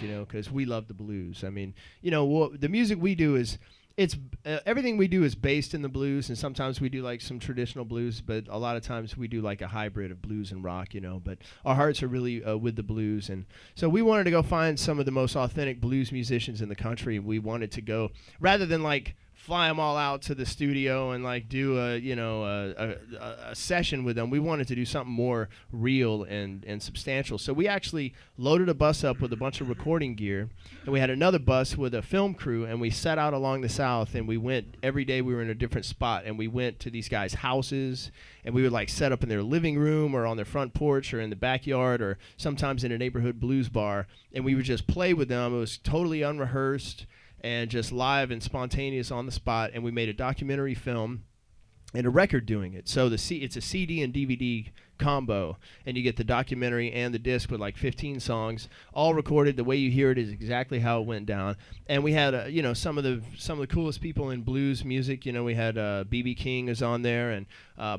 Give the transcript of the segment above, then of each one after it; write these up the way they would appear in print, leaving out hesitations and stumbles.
musicians, because we love the blues. I mean, the music we do is everything we do is based in the blues, and sometimes we do like some traditional blues, but a lot of times we do like a hybrid of blues and rock, but our hearts are really with the blues. And so we wanted to go find some of the most authentic blues musicians in the country. We wanted to go, rather than like fly them all out to the studio and like do a session with them, we wanted to do something more real and substantial. So we actually loaded a bus up with a bunch of recording gear, and we had another bus with a film crew, and we set out along the South, and we went every day. We were in a different spot, and we went to these guys' houses, and we would like set up in their living room or on their front porch or in the backyard or sometimes in a neighborhood blues bar, and we would just play with them. It was totally unrehearsed and just live and spontaneous on the spot, and we made a documentary film and a record doing it. So it's a CD and DVD combo, and you get the documentary and the disc with like 15 songs, all recorded. The way you hear it is exactly how it went down. And we had some of the coolest people in blues music. We had B.B. King is on there, and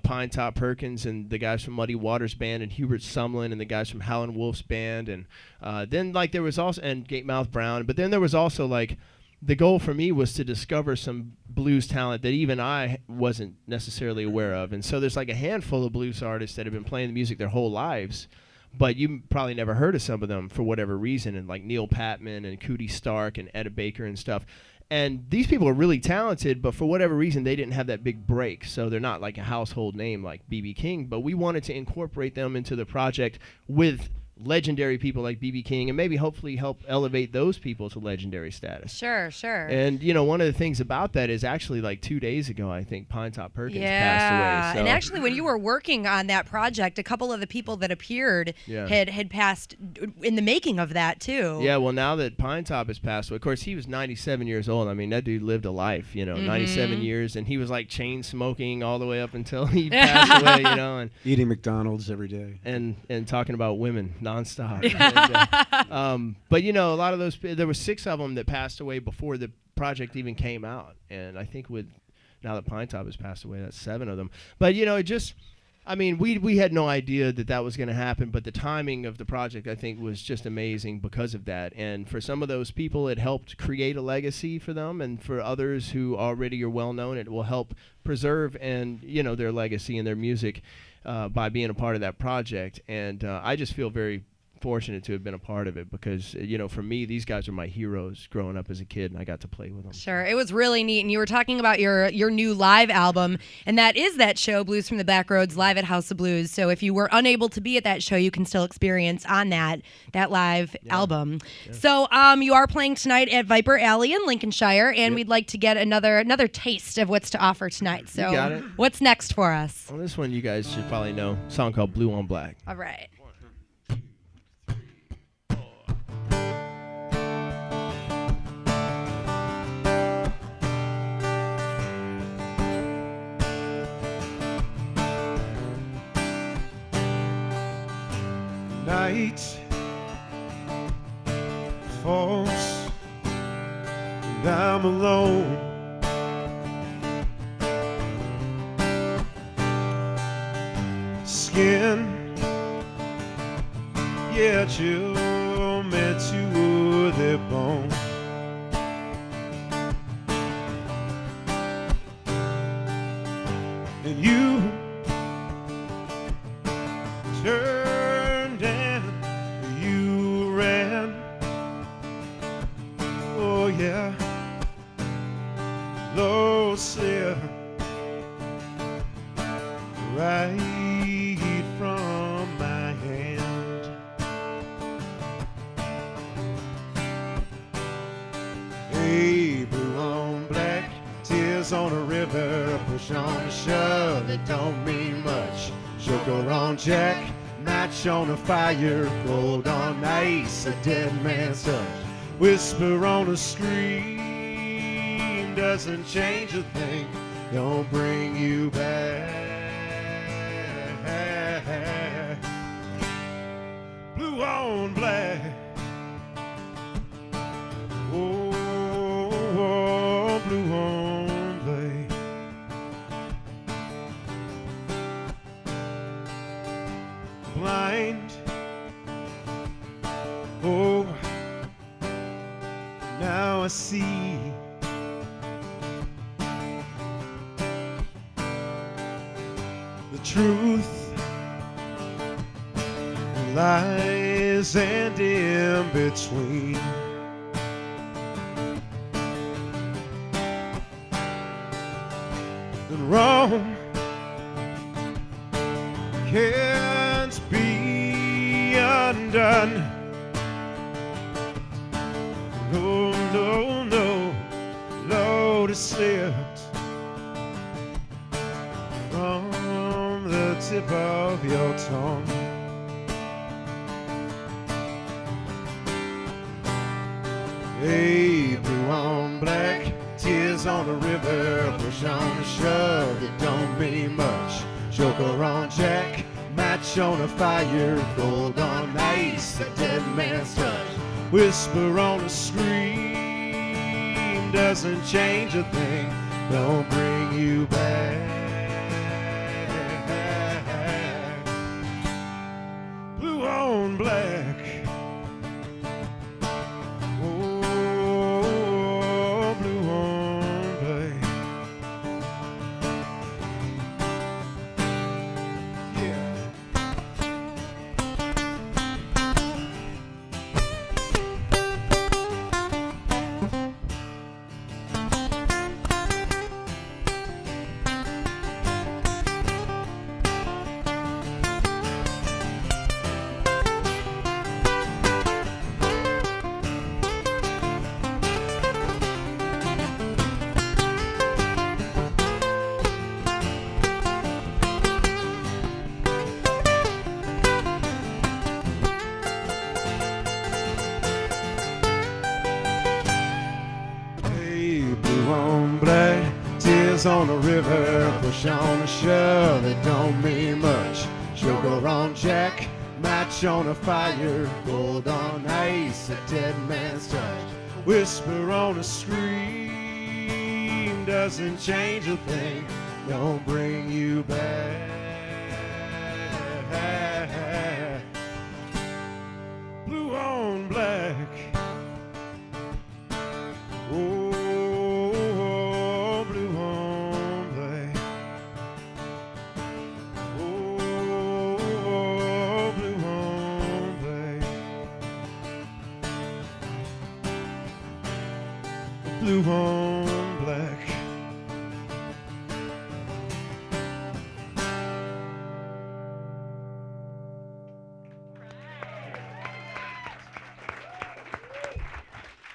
Pine Top Perkins, and the guys from Muddy Waters Band, and Hubert Sumlin, and the guys from Howlin' Wolf's band, and then like there was also, and Gatemouth Brown. But then there was also like, the goal for me was to discover some blues talent that even I wasn't necessarily aware of. And so there's like a handful of blues artists that have been playing the music their whole lives, but you probably never heard of some of them for whatever reason, and like Neil Patman and Cootie Stark and Etta Baker and stuff. And these people are really talented, but for whatever reason, they didn't have that big break. So they're not like a household name like B.B. King, but we wanted to incorporate them into the project with legendary people like B.B. King, and maybe hopefully help elevate those people to legendary status. Sure. And one of the things about that is actually like 2 days ago, I think Pine Top Perkins passed away. So. And actually when you were working on that project, a couple of the people that appeared had passed in the making of that too. Yeah, well, now that Pine Top has passed away, of course he was 97 years old. I mean, that dude lived a life, 97 years, and he was like chain smoking all the way up until he passed away, and eating McDonald's every day. And talking about women nonstop. But a lot of those, there were 6 of them that passed away before the project even came out, and I think now that Pine Top has passed away, that's 7 of them. But we had no idea that was going to happen, but the timing of the project, I think, was just amazing because of that. And for some of those people, it helped create a legacy for them, and for others who already are well known, it will help preserve and their legacy and their music by being a part of that project. And I just feel very fortunate to have been a part of it because, for me, these guys are my heroes growing up as a kid, and I got to play with them. Sure. It was really neat. And you were talking about your new live album, and that is that show, Blues from the Backroads, live at House of Blues. So if you were unable to be at that show, you can still experience on that live album. Yeah. So you are playing tonight at Viper Alley in Lincolnshire, and we'd like to get another taste of what's to offer tonight. So you got it. What's next for us? Well, this one you guys should probably know, a song called Blue on Black. All right. Night falls and I'm alone. Skin, chill me to the bone. And you turned and you ran. Oh yeah, low slip right from my hand. Hey, blue on black, tears on a river, push on a shove, it don't mean much. Sugar on Jack, match on a fire, gold on ice, a dead man's touch. Whisper on a scream, doesn't change a thing, don't bring you back. Blue on black. Oh, blue on black. Blind, oh, now I see. The truth lies and in between. And wrong can't be undone. No, no, no, Lord has slipped from the tip of your tongue. Hey, blue on black, tears on the river, push on and shove, it don't mean much. Joker on Jack, match on a fire, gold on ice, a dead man's touch. Whisper on a scream, doesn't change a thing, don't bring you back. Blue on black. On the river, push on a shove, it don't mean much. Sugar on Jack, match on a fire, gold on ice, a dead man's touch. Whisper on a scream, doesn't change a thing, don't bring you back. Blue on black. Oh. Blue on black.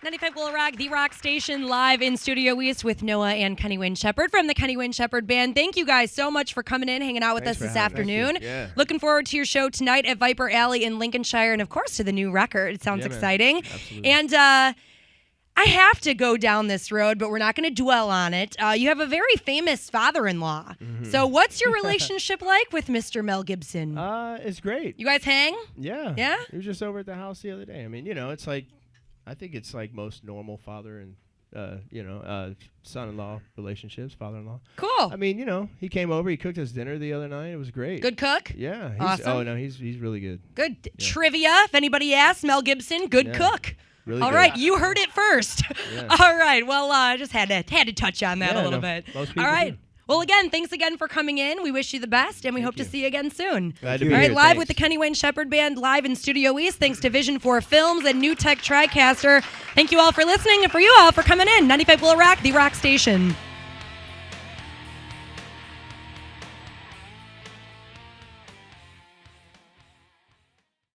95 WIIL Rock, the rock station, live in Studio East with Noah and Kenny Wayne Shepherd from the Kenny Wayne Shepherd Band. Thank you guys so much for coming in, hanging out with us this afternoon. Yeah. Looking forward to your show tonight at Viper Alley in Lincolnshire, and of course to the new record. It sounds exciting. Absolutely. And I have to go down this road, but we're not going to dwell on it. You have a very famous father-in-law. Mm-hmm. So what's your relationship like with Mr. Mel Gibson? It's great. You guys hang? Yeah. Yeah? He was just over at the house the other day. I mean, you know, it's like, I think it's like most normal father and, son-in-law relationships, father-in-law. Cool. I mean, you know, he came over, he cooked us dinner the other night. It was great. Good cook? Yeah. Awesome. Oh, no, he's really good. Good. Yeah. Trivia, if anybody asks, Mel Gibson, good cook. Really All good. right, you heard it first. Yeah. All right, well, I just had to touch on that a little bit. Most All people right. do. Well, again, thanks again for coming in. We wish you the best, and we hope to see you again soon. Glad to All be right, here. live Thanks. with the Kenny Wayne Shepherd Band, live in Studio East, thanks to Vision 4 Films and New Tech TriCaster. Thank you all for listening, and for you all for coming in. 95 WIIL Rock, the rock station.